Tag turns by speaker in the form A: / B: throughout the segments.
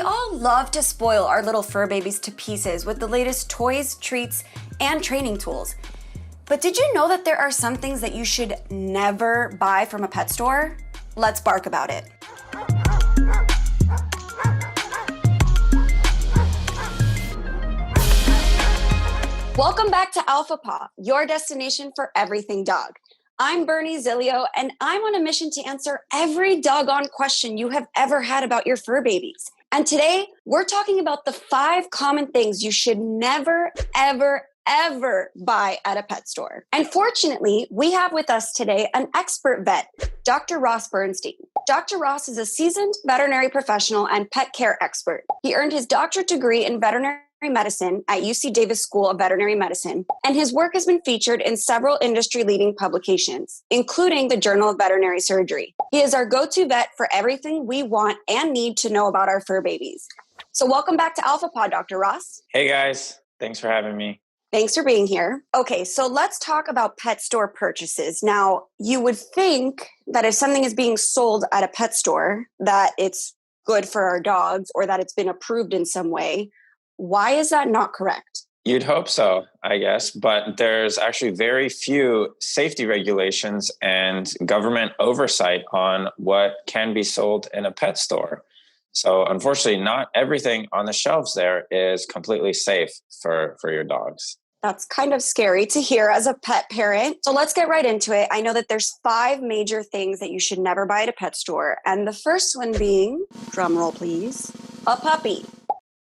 A: We all love to spoil our little fur babies to pieces with the latest toys, treats, and training tools. But did you know that there are some things that you should never buy from a pet store? Let's bark about it. Welcome back to Alpha Paw, your destination for everything dog. I'm Bernie Zilio, and I'm on a mission to answer every doggone question you have ever had about your fur babies. And today, we're talking about the 5 common things you should never, ever buy at a pet store. And fortunately, we have with us today an expert vet, Dr. Ross Bernstein. Dr. Ross is a seasoned veterinary professional and pet care expert. He earned his doctorate degree in veterinary medicine at UC Davis School of Veterinary Medicine, and his work has been featured in several industry-leading publications, including the Journal of Veterinary Surgery. He is our go-to vet for everything we want and need to know about our fur babies. So welcome back to Alpha Pod, Dr. Ross.
B: Hey guys, thanks for having me.
A: Thanks for being here. Okay, so let's talk about pet store purchases. Now, you would think that if something is being sold at a pet store, that it's good for our dogs or that it's been approved in some way. Why is that not correct?
B: You'd hope so, I guess, but there's actually very few safety regulations and government oversight on what can be sold in a pet store. So unfortunately, not everything on the shelves there is completely safe for your dogs.
A: That's kind of scary to hear as a pet parent. So let's get right into it. I know that there's 5 major things that you should never buy at a pet store. And the first one being, drum roll please, a puppy.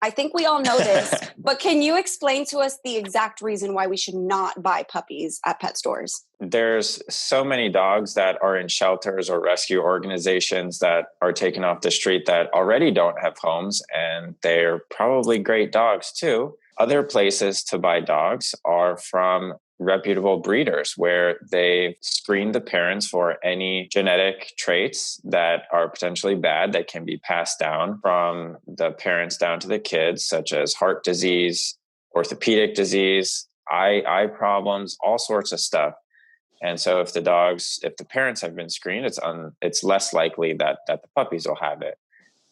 A: I think we all know this, but can you explain to us the exact reason why we should not buy puppies at pet stores?
B: There's so many dogs that are in shelters or rescue organizations that are taken off the street that already don't have homes, and they're probably great dogs too. Other places to buy dogs are from reputable breeders where they screen the parents for any genetic traits that are potentially bad that can be passed down from the parents down to the kids, such as heart disease, orthopedic disease, eye problems, all sorts of stuff. And so if the parents have been screened, it's less likely that the puppies will have it.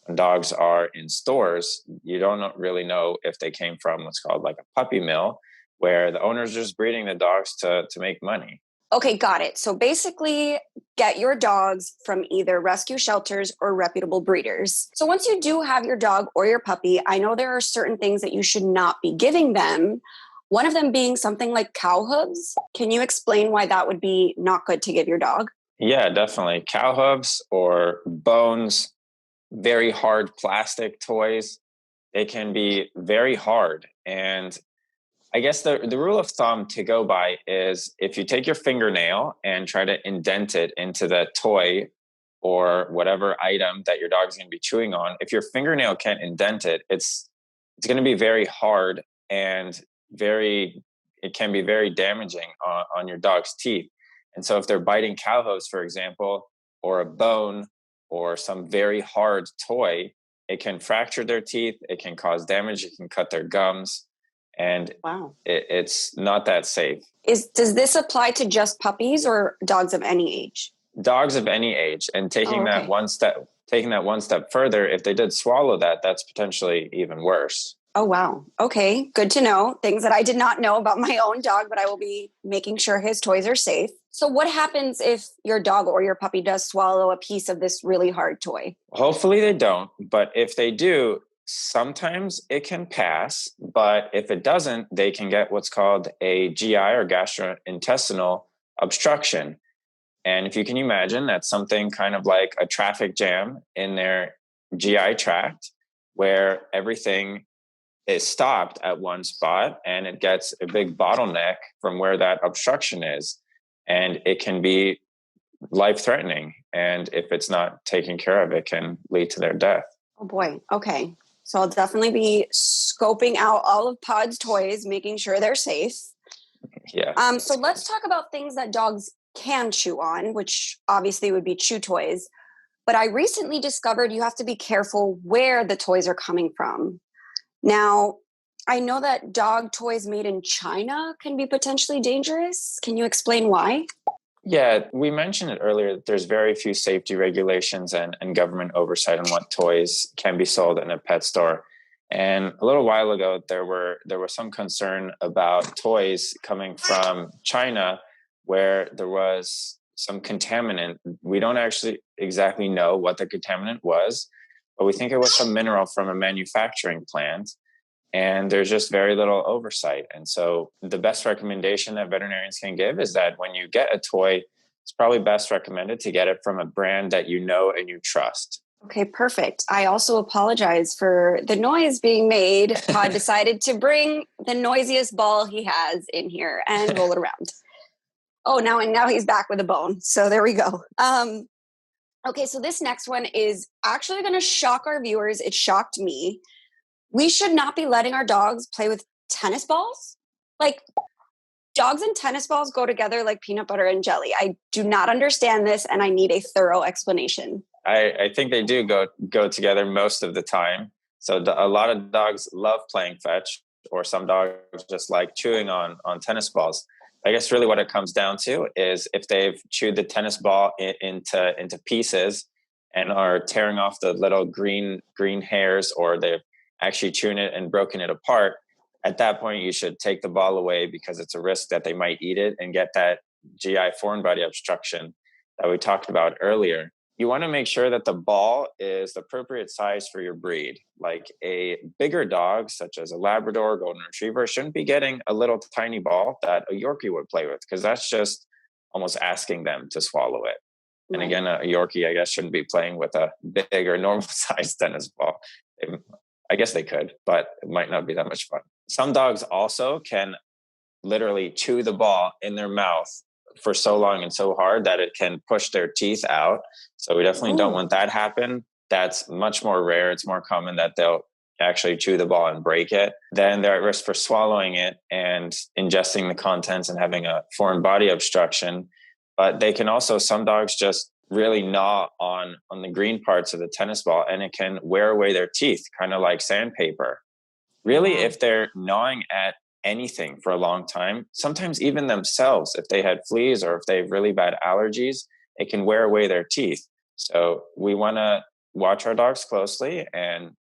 B: When dogs are in stores, you don't really know if they came from what's called like a puppy mill, where the owner's just breeding the dogs to make money.
A: Okay, got it. So basically, get your dogs from either rescue shelters or reputable breeders. So once you do have your dog or your puppy, I know there are certain things that you should not be giving them. One of them being something like cow hooves. Can you explain why that would be not good to give your dog?
B: Yeah, definitely. Cow hooves or bones, very hard plastic toys. They can be very hard. And I guess the rule of thumb to go by is if you take your fingernail and try to indent it into the toy or whatever item that your dog's going to be chewing on, if your fingernail can't indent it, it's going to be very hard and it can be very damaging on your dog's teeth. And so if they're biting cow hooves, for example, or a bone or some very hard toy, it can fracture their teeth, it can cause damage, it can cut their gums. And
A: wow,
B: it's not that safe.
A: Does this apply to just puppies or dogs of any age?
B: Dogs of any age. And taking that one step further, if they did swallow that, that's potentially even worse.
A: Oh, wow. Okay, good to know. Things that I did not know about my own dog, but I will be making sure his toys are safe. So what happens if your dog or your puppy does swallow a piece of this really hard toy?
B: Hopefully they don't, but if they do, sometimes it can pass, but if it doesn't, they can get what's called a GI or gastrointestinal obstruction. And if you can imagine, that's something kind of like a traffic jam in their GI tract where everything is stopped at one spot and it gets a big bottleneck from where that obstruction is. And it can be life-threatening. And if it's not taken care of, it can lead to their death.
A: Oh boy. Okay. So I'll definitely be scoping out all of Pod's toys, making sure they're safe.
B: Yeah.
A: So let's talk about things that dogs can chew on, which obviously would be chew toys. But I recently discovered you have to be careful where the toys are coming from. Now, I know that dog toys made in China can be potentially dangerous. Can you explain why?
B: Yeah, we mentioned it earlier that there's very few safety regulations and government oversight on what toys can be sold in a pet store. And a little while ago, there was some concern about toys coming from China where there was some contaminant. We don't actually exactly know what the contaminant was, but we think it was some mineral from a manufacturing plant, and there's just very little oversight. And so the best recommendation that veterinarians can give is that when you get a toy, it's probably best recommended to get it from a brand that you know and you trust.
A: Okay, perfect. I also apologize for the noise being made. Todd decided to bring the noisiest ball he has in here and roll it around. Oh, now he's back with a bone. So there we go. Okay, so this next one is actually going to shock our viewers. It shocked me. We should not be letting our dogs play with tennis balls. Like, dogs and tennis balls go together like peanut butter and jelly. I do not understand this, and I need a thorough explanation.
B: I think they do go together most of the time. So a lot of dogs love playing fetch, or some dogs just like chewing on tennis balls. I guess really what it comes down to is if they've chewed the tennis ball into pieces and are tearing off the little green hairs, or they've actually chewed it and broken it apart. At that point, you should take the ball away because it's a risk that they might eat it and get that GI foreign body obstruction that we talked about earlier. You want to make sure that the ball is the appropriate size for your breed. Like a bigger dog, such as a Labrador, Golden Retriever, shouldn't be getting a little tiny ball that a Yorkie would play with, because that's just almost asking them to swallow it. And again, a Yorkie, I guess, shouldn't be playing with a big or normal sized tennis ball. I guess they could, but it might not be that much fun. Some dogs also can literally chew the ball in their mouth for so long and so hard that it can push their teeth out. So we definitely don't want that happen. That's much more rare. It's more common that they'll actually chew the ball and break it. Then they're at risk for swallowing it and ingesting the contents and having a foreign body obstruction. But they can also, some dogs just really gnaw on the green parts of the tennis ball, and it can wear away their teeth, kind of like sandpaper. Really, if they're gnawing at anything for a long time, sometimes even themselves, if they had fleas or if they have really bad allergies, it can wear away their teeth. So we want to watch our dogs closely and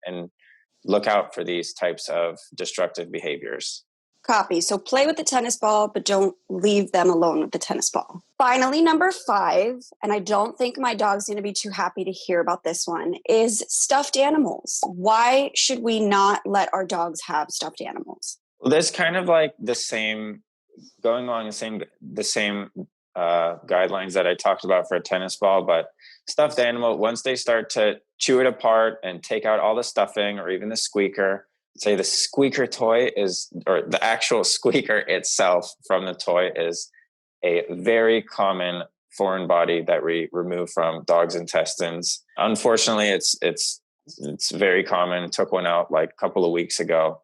B: look out for these types of destructive behaviors.
A: Copy. So play with the tennis ball, but don't leave them alone with the tennis ball. Finally, number 5, and I don't think my dog's going to be too happy to hear about this one, is stuffed animals. Why should we not let our dogs have stuffed animals?
B: Well, there's kind of like the same guidelines that I talked about for a tennis ball, but stuffed animal, once they start to chew it apart and take out all the stuffing or even the squeaker, say the squeaker toy or the actual squeaker itself from the toy is a very common foreign body that we remove from dogs' intestines. Unfortunately, it's very common. Took one out like a couple of weeks ago.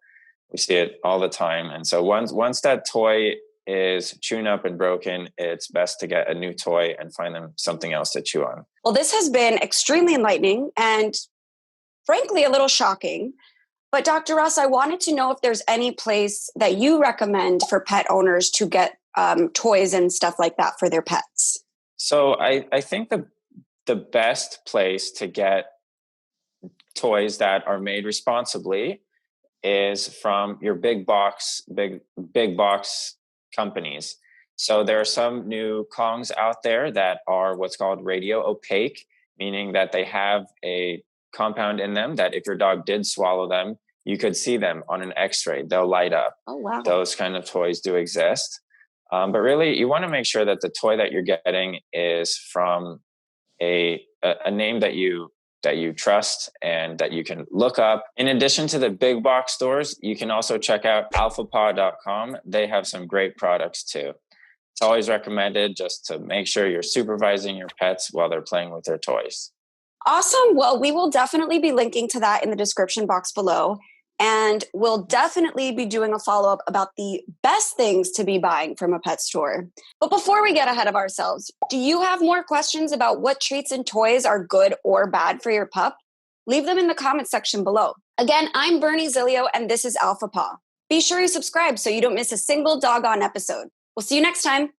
B: We see it all the time. And so once that toy is chewed up and broken, it's best to get a new toy and find them something else to chew on.
A: Well, this has been extremely enlightening and frankly a little shocking. But Dr. Russ, I wanted to know if there's any place that you recommend for pet owners to get toys and stuff like that for their pets.
B: So I think the best place to get toys that are made responsibly is from your big box companies. So there are some new Kongs out there that are what's called radio opaque, meaning that they have a compound in them that if your dog did swallow them, you could see them on an x-ray. They'll light up.
A: Oh, wow.
B: Those kind of toys do exist. But really, you want to make sure that the toy that you're getting is from a name that you trust and that you can look up. In addition to the big box stores, you can also check out alphapaw.com. They have some great products too. It's always recommended just to make sure you're supervising your pets while they're playing with their toys.
A: Awesome. Well, we will definitely be linking to that in the description box below. And we'll definitely be doing a follow-up about the best things to be buying from a pet store. But before we get ahead of ourselves, do you have more questions about what treats and toys are good or bad for your pup? Leave them in the comments section below. Again, I'm Bernie Zilio, and this is Alpha Paw. Be sure you subscribe so you don't miss a single doggone episode. We'll see you next time.